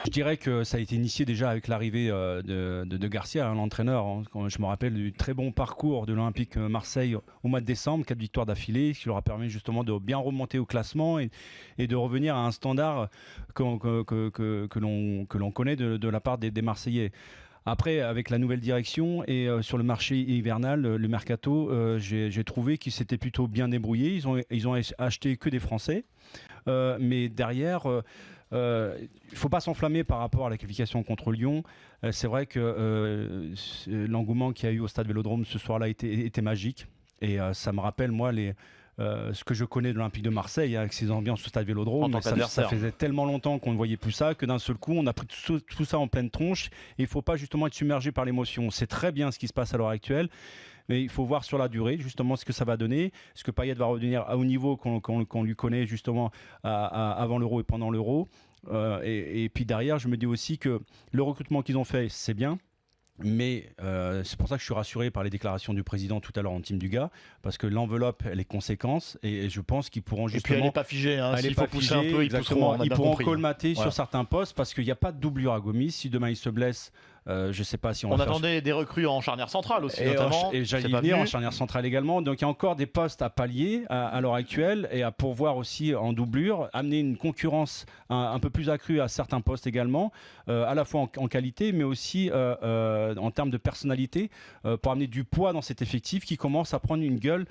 Je dirais que ça a été initié déjà avec l'arrivée de Garcia, hein, l'entraîneur. Hein. Je me rappelle du très bon parcours de l'Olympique Marseille au mois de décembre, 4 victoires d'affilée, qui leur a permis justement de bien remonter au classement et de revenir à un standard que l'on connaît de la part des Marseillais. Après, avec la nouvelle direction et sur le marché hivernal, le mercato, j'ai trouvé qu'ils s'étaient plutôt bien débrouillés. Ils ont acheté que des Français. Mais derrière, il ne faut pas s'enflammer par rapport à la qualification contre Lyon. C'est vrai que l'engouement qu'il y a eu au stade Vélodrome ce soir-là était magique. Et ça me rappelle, moi, ce que je connais de l'Olympique de Marseille, avec ses ambiances au stade Vélodrome. Mais ça faisait tellement longtemps qu'on ne voyait plus ça que d'un seul coup, on a pris tout ça en pleine tronche. Et il ne faut pas justement être submergé par l'émotion. C'est très bien ce qui se passe à l'heure actuelle. Mais il faut voir sur la durée justement ce que ça va donner. Est-ce que Payet va revenir à haut niveau qu'on lui connaît justement avant l'Euro et pendant l'Euro. Et puis derrière, je me dis aussi que le recrutement qu'ils ont fait, c'est bien. Mais c'est pour ça que je suis rassuré par les déclarations du président tout à l'heure en Team Dugas, parce que l'enveloppe, elle est conséquence, et je pense qu'ils pourront justement... Et puis elle n'est pas figée, hein. S'il faut pousser un peu, ils pousseront. Ils pourront colmater sur certains postes, parce qu'il n'y a pas de doublure à Gomis. Si demain il se blesse, je ne sais pas si on attendait des recrues en charnière centrale aussi, notamment. Et j'allais y venir, en charnière centrale également. Donc il y a encore des postes à pallier à l'heure actuelle et à pourvoir aussi en doublure, amener une concurrence un peu plus accrue à certains postes également, à la fois en qualité, mais aussi en termes de personnalité, pour amener du poids dans cet effectif qui commence à prendre une gueule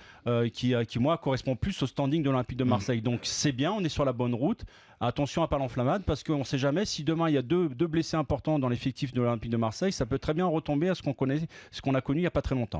qui moi, correspond plus au standing de l'Olympique de Marseille. Donc c'est bien, on est sur la bonne route. Attention à pas l'enflammade, parce qu'on ne sait jamais si demain il y a deux blessés importants dans l'effectif de l'Olympique de Marseille, ça peut très bien retomber à ce qu'on a connu il n'y a pas très longtemps.